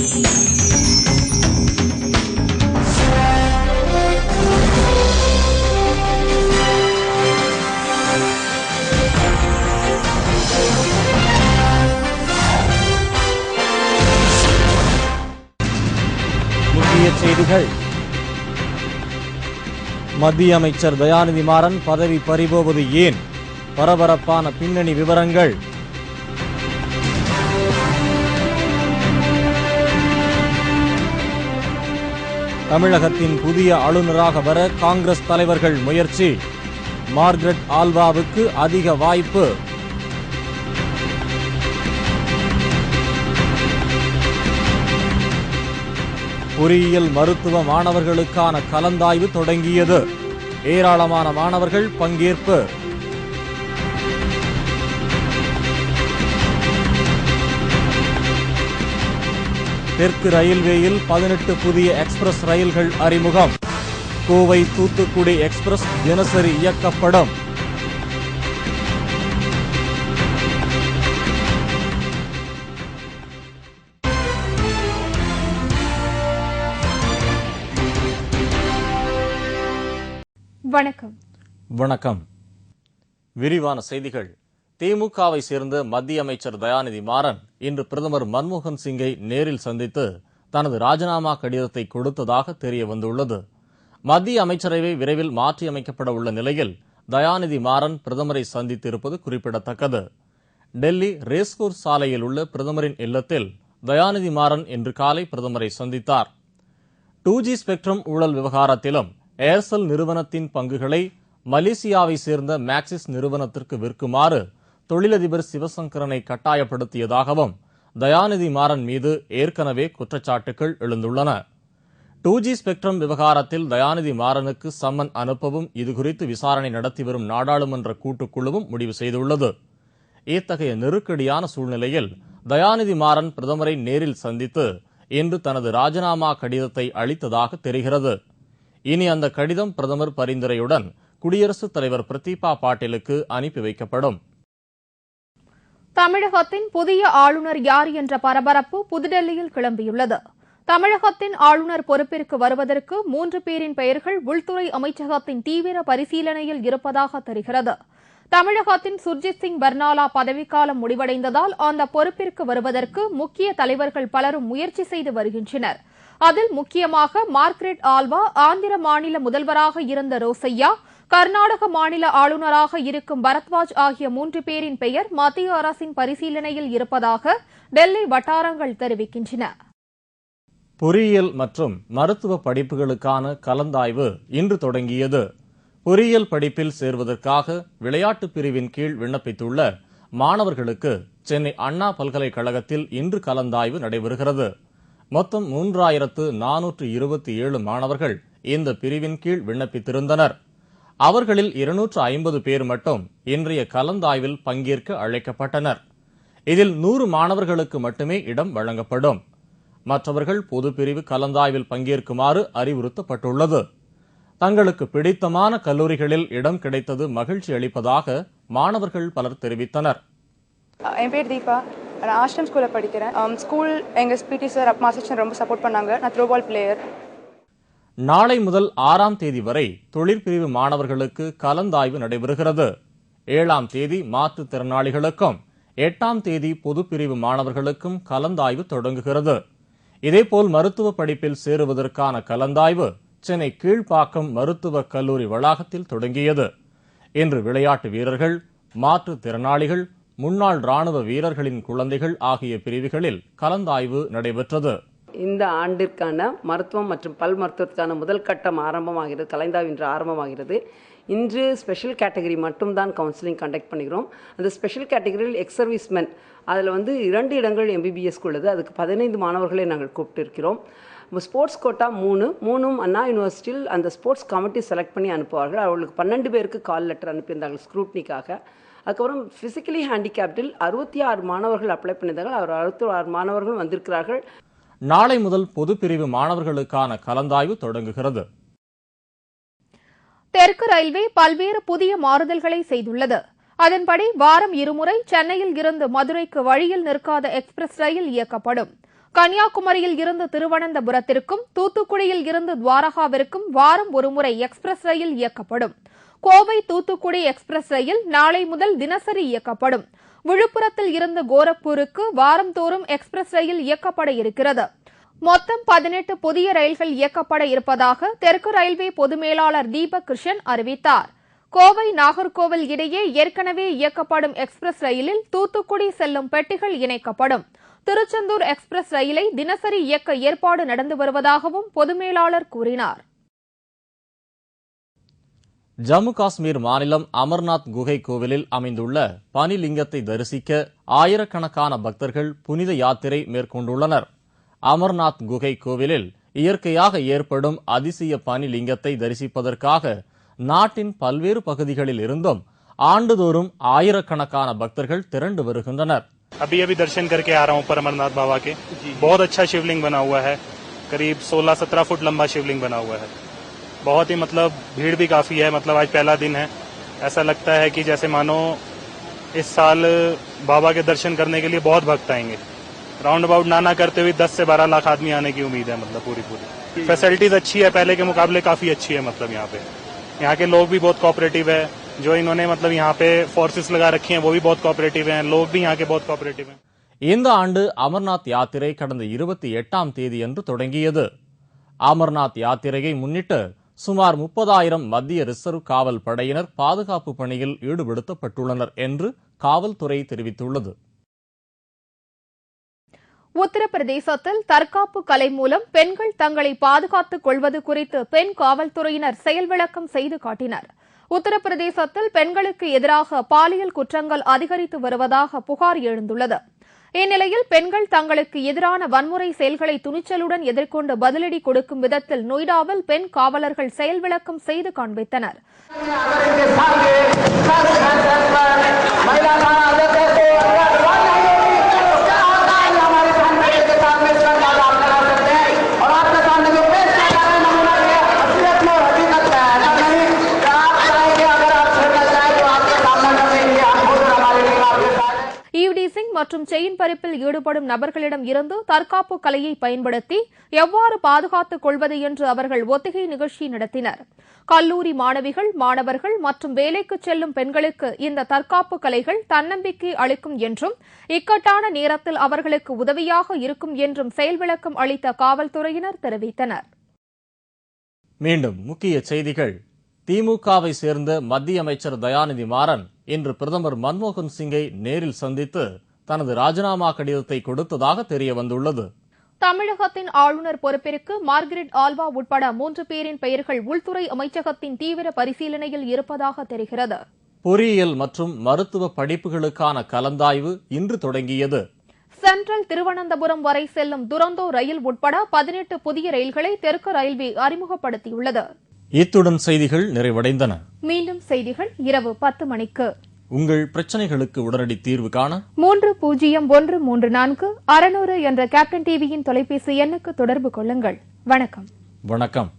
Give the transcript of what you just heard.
முக்கிய செய்திகள். மத்திய அமைச்சர் தயாநிதி மாறன் பதவி பறிபோவது ஏன்? பரபரப்பான பின்னணி விவரங்கள். தமிழகத்தின் புதிய ஆளுநராக வர காங்கிரஸ் தலைவர்கள் முயற்சி. மார்கரெட் ஆல்வாவுக்கு அதிக வாய்ப்பு. பொறியியல் மருத்துவ மாணவர்களுக்கான கலந்தாய்வு தொடங்கியது. ஏராளமான மாணவர்கள் பங்கேற்பு. தெற்கு ரயில்வேயில் 18 புதிய எக்ஸ்பிரஸ் ரயில்கள் அறிமுகம். கோவை தூத்துக்குடி எக்ஸ்பிரஸ் தினசரி இயக்கப்படும். வணக்கம். விரிவான செய்திகள். திமுகவை சேர்ந்த மத்திய அமைச்சர் தயாநிதி மாறன் இன்று பிரதமர் மன்மோகன் சிங்கை நேரில் சந்தித்து தனது ராஜினாமா கடிதத்தை கொடுத்ததாக தெரிய வந்துள்ளது. மத்திய அமைச்சரவை விரைவில் மாற்றியமைக்கப்பட உள்ள நிலையில் தயாநிதி மாறன் பிரதமரை சந்தித்திருப்பது குறிப்பிடத்தக்கது. டெல்லி ரேஸ்கோர்ஸ் சாலையில் உள்ள பிரதமரின் இல்லத்தில் தயாநிதி மாறன் இன்று காலை பிரதமரை சந்தித்தார். 2G ஸ்பெக்ட்ரம் ஊழல் விவகாரத்திலும் ஏர்செல் நிறுவனத்தின் பங்குகளை மலேசியாவை சேர்ந்த மேக்சிஸ் நிறுவனத்திற்கு விற்குமாறு தொழிலதிபர் சிவசங்கரனை கட்டாயப்படுத்தியதாகவும் தயாநிதி மாறன் மீது ஏற்கனவே குற்றச்சாட்டுகள் எழுந்துள்ளன. 2G ஸ்பெக்ட்ரம் விவகாரத்தில் தயாநிதி மாறனுக்கு சம்மன் அனுப்பவும் இதுகுறித்து விசாரணை நடத்தி வரும் நாடாளுமன்ற கூட்டுக்குழுவும் முடிவு செய்துள்ளது. இத்தகைய நெருக்கடியான சூழ்நிலையில் தயாநிதி மாறன் பிரதமரை நேரில் சந்தித்து இன்று தனது ராஜினாமா கடிதத்தை அளித்ததாக தெரிகிறது. இனி அந்த கடிதம் பிரதமர் பரிந்துரையுடன் குடியரசுத் தலைவர் பிரதீபா பாட்டீலுக்கு அனுப்பி வைக்கப்படும். தமிழகத்தின் புதிய ஆளுநர் யார் என்ற பரபரப்பு புதுடெல்லியில் கிளம்பியுள்ளது. தமிழகத்தின் ஆளுநர் பொறுப்பிற்கு வருவதற்கு 3 பேரின் பெயர்கள் உள்துறை அமைச்சகத்தின் தீவிர பரிசீலனையில் இருப்பதாக தெரிகிறது. தமிழகத்தின் சுர்ஜித் சிங் பர்னாலா பதவிக்காலம் முடிவடைந்ததால் அந்த பொறுப்பிற்கு வருவதற்கு முக்கிய தலைவர்கள் பலரும் முயற்சி செய்து வருகின்றனர். அதில் முக்கியமாக மார்கரெட் ஆல்வா ஆந்திர மாநில முதல்வராக இருந்த ரோசையா, கர்நாடக மாநில ஆளுநராக இருக்கும் பரத்வாஜ் ஆகிய 3 பேரின் பெயர் மத்திய அரசின் பரிசீலனையில் இருப்பதாக டெல்லி வட்டாரங்கள் தெரிவிக்கின்றன. பொறியியல் மற்றும் மருத்துவ படிப்புகளுக்கான கலந்தாய்வு இன்று தொடங்கியது. பொறியியல் படிப்பில் சேர்வதற்காக விளையாட்டுப் பிரிவின் கீழ் விண்ணப்பித்துள்ள மாணவர்களுக்கு சென்னை அண்ணா பல்கலைக்கழகத்தில் இன்று கலந்தாய்வு நடைபெறுகிறது. மொத்தம் 3427 மாணவர்கள் இந்த பிரிவின் கீழ் விண்ணப்பித்திருந்தனர். அவர்களில் 250 பேர் மட்டும் இன்றைய கலந்தாய்வில் பங்கேற்க அழைக்கப்பட்டனர். இதில் 100 மாணவர்களுக்கு மட்டுமே இடம் வழங்கப்படும். மற்றவர்கள் பொதுப்பிரிவு கலந்தாய்வில் பங்கேற்குமாறு அறிவுறுத்தப்பட்டுள்ளது. தங்களுக்கு பிடித்தமான கல்லூரிகளில் இடம் கிடைத்தது மகிழ்ச்சி அளிப்பதாக மாணவர்கள் பலர் தெரிவித்தனர். என் பேர் தீபா, நான் ஆஷ்ரம் ஸ்கூலில் படிக்கிறேன். ஸ்கூல் எங்கள் பிடி சார் மாஸ்டர் ரொம்ப சப்போர்ட் பண்ணாங்க. நான் த்ரோபால் பிளேயர். நாளை முதல் 6ஆம் தேதி வரை தொழிற்பிரிவு மாணவர்களுக்கு கலந்தாய்வு நடைபெறுகிறது. 7ஆம் தேதி மாற்றுத்திறனாளிகளுக்கும் 8ஆம் தேதி பொதுப்பிரிவு மாணவர்களுக்கும் கலந்தாய்வு தொடங்குகிறது. இதேபோல் மருத்துவ படிப்பில் சேருவதற்கான கலந்தாய்வு சென்னை கீழ்ப்பாக்கம் மருத்துவக் கல்லூரி வளாகத்தில் தொடங்கியது. இன்று விளையாட்டு வீரர்கள், மாற்றுத்திறனாளிகள், முன்னாள் ராணுவ வீரர்களின் குழந்தைகள் ஆகிய பிரிவுகளில் கலந்தாய்வு நடைபெற்றது. இந்த ஆண்டிற்கான மருத்துவம் மற்றும் பல் மருத்துவத்துக்கான முதல் கட்டம் ஆரம்பமாகிறது. கலந்தாய்வு இன்று ஆரம்பமாகிறது. இன்று ஸ்பெஷல் கேட்டகரி மட்டும்தான் கவுன்சிலிங் கண்டக்ட் பண்ணுகிறோம். அந்த ஸ்பெஷல் கேட்டகரியில் எக்ஸ் சர்வீஸ்மென் அதில் 2 இடங்கள் MBBSக்கு உள்ளது. அதுக்கு 15 மாணவர்களை நாங்கள் கூப்பிட்டு இருக்கிறோம். ஸ்போர்ட்ஸ் கோட்டா 3 அண்ணா யூனிவர்சிட்டியில் அந்த ஸ்போர்ட்ஸ் கமிட்டி செலக்ட் பண்ணி அனுப்புவார்கள். அவர்களுக்கு 12 பேருக்கு கால் லெட்டர் அனுப்பியிருந்தார்கள் ஸ்க்ரூட்னிக்காக. அதுக்கப்புறம் பிசிக்கலி ஹேண்டிகேப்டில் 66 மாணவர்கள் அப்ளை பண்ணியிருந்தார்கள். அவர் 66 மாணவர்கள் வந்திருக்கிறார்கள். நாளை முதல் பொதுப்பிரிவு மாணவர்களுக்கான கலந்தாய்வு தொடங்குகிறது. தெற்கு ரயில்வே பல்வேறு புதிய மாறுதல்களை செய்துள்ளது. அதன்படி வாரம் 2 முறை சென்னையில் இருந்து மதுரைக்கு வழியில் நிற்காத எக்ஸ்பிரஸ் ரயில் இயக்கப்படும். கன்னியாகுமரியில் இருந்து திருவனந்தபுரத்திற்கும் தூத்துக்குடியில் இருந்து துவாரகாவிற்கும் வாரம் ஒருமுறை எக்ஸ்பிரஸ் ரயில் இயக்கப்படும். கோவை தூத்துக்குடி எக்ஸ்பிரஸ் ரயில் நாளை முதல் தினசரி இயக்கப்படும். விழுப்புரத்தில் இருந்து கோரக்பூருக்கு வாரந்தோறும் எக்ஸ்பிரஸ் ரயில் இயக்கப்பட இருக்கிறது. மொத்தம் 18 புதிய ரயில்கள் இயக்கப்பட இருப்பதாக தெற்கு ரயில்வே பொது மேலாளர் தீபக் கிருஷ்ணன் அறிவித்தார். கோவை நாகர்கோவில் இடையே ஏற்கனவே இயக்கப்படும் எக்ஸ்பிரஸ் ரயிலில் தூத்துக்குடி செல்லும் பெட்டிகள் இணைக்கப்படும். திருச்செந்தூர் எக்ஸ்பிரஸ் ரயிலை தினசரி இயக்க ஏற்பாடு நடந்து வருவதாகவும் பொது மேலாளர் கூறினார். ஜம்மு காஷ்மீர் மாநிலம் அமர்நாத் குகை கோவிலில் அமைந்துள்ள பனிலிங்கத்தை தரிசிக்க ஆயிரக்கணக்கான பக்தர்கள் புனித யாத்திரை மேற்கொண்டுள்ளனர். அமர்நாத் குகை கோவிலில் இயற்கையாக ஏற்படும் அதிசய பனிலிங்கத்தை தரிசிப்பதற்காக நாட்டின் பல்வேறு பகுதிகளில் இருந்தும் ஆண்டுதோறும் ஆயிரக்கணக்கான பக்தர்கள் திரண்டு வருகின்றனர். अभी दर्शन करके आ रहा हूँ ऊपर अमरनाथ बाबा के। बहुत अच्छा शिवलिंग बना हुआ है, करीब 16-17 फुट लंबा शिवलिंग बना हुआ है। बहुत ही भीड़ भी काफी है। आज पहला दिन है, ऐसा लगता है कि जैसे मानो इस साल बाबा के दर्शन करने के लिए बहुत भक्त आएंगे। राउंड अबाउट ना करते हुए 10 से 12 लाख आदमी आने की उम्मीद है। पूरी फैसिलिटीज अच्छी है, पहले के मुकाबले काफी अच्छी है। यहाँ के लोग भी बहुत कोऑपरेटिव है। जो इन्होंने यहाँ पे फोर्सेस लगा रखी हैं वो भी बहुत कोऑपरेटिव हैं। लोग भी यहाँ के बहुत कोऑपरेटिव हैं। இந்த ஆண்டு அமர்நாத் யாத்திரை கடந்த 28ஆம் தேதியன்று தொடங்கியது. அமர்நாத் யாத்திரையை முன்னிட்டு சுமார் 30,000 மத்திய ரிசர்வ் காவல் படையினர் பாதுகாப்பு பணியில் ஈடுபடுத்தப்பட்டுள்ளனர் என்று காவல்துறை தெரிவித்துள்ளது. உத்தரப்பிரதேசத்தில் தற்காப்பு கலை மூலம் பெண்கள் தங்களை பாதுகாத்துக் கொள்வது குறித்து பெண் காவல்துறையினர் செயல் விளக்கம் செய்து காட்டினர். உத்தரப்பிரதேசத்தில் பெண்களுக்கு எதிராக பாலியல் குற்றங்கள் அதிகரித்து வருவதாக புகார் எழுந்துள்ளது. இந்நிலையில் பெண்கள் தங்களுக்கு எதிரான வன்முறை செயல்களை துணிச்சலுடன் எதிர்கொண்டு பதிலடி கொடுக்கும் விதத்தில் நொய்டாவில் பெண் காவலர்கள் செயல் விளக்கம் செய்து காண்பித்தனர். ஈவ்டீசிங் மற்றும் செயின் பறிப்பில் ஈடுபடும் நபர்களிடம் இருந்து தற்காப்பு கலையை பயன்படுத்தி எவ்வாறு பாதுகாத்துக் கொள்வது என்று அவர்கள் ஒத்திகை நிகழ்ச்சி நடத்தினர். கல்லூரி மாணவிகள், மாணவர்கள் மற்றும் வேலைக்கு செல்லும் பெண்களுக்கு இந்த தற்காப்பு கலைகள் தன்னம்பிக்கை அளிக்கும் என்றும் இக்கட்டான நேரத்தில் அவர்களுக்கு உதவியாக இருக்கும் என்றும் செயல் விளக்கம் அளித்த காவல்துறையினர் தெரிவித்தனர். மீண்டும் முக்கிய செய்திகள். திமுகவை சேர்ந்த மத்திய அமைச்சர் தயாநிதி மாறன் இன்று பிரதமர் மன்மோகன் சிங்கை நேரில் சந்தித்து தனது ராஜினாமா கடிதத்தை கொடுத்ததாக தெரியவந்துள்ளது. தமிழகத்தின் ஆளுநர் பொறுப்பிற்கு மார்கரெட் ஆல்வா உட்பட 3 பேரின் பெயர்கள் உள்துறை அமைச்சகத்தின் தீவிர பரிசீலனையில் இருப்பதாக தெரிகிறது. பொறியியல் மற்றும் மருத்துவ படிப்புகளுக்கான கலந்தாய்வு இன்று தொடங்கியது. சென்ட்ரல் திருவனந்தபுரம் வரை செல்லும் துரந்தோ ரயில் உட்பட 18 புதிய ரயில்களை தெற்கு ரயில்வே அறிமுகப்படுத்தியுள்ளது. இத்துடன் செய்திகள் நிறைவடைந்தன. மீண்டும் செய்திகள் இரவு 10 மணிக்கு. உங்கள் பிரச்சனைகளுக்கு உடனடி தீர்வு காண 300134 600 என்ற கேப்டன் டிவியின் தொலைபேசி எண்ணுக்கு தொடர்பு கொள்ளுங்கள். வணக்கம். வணக்கம்.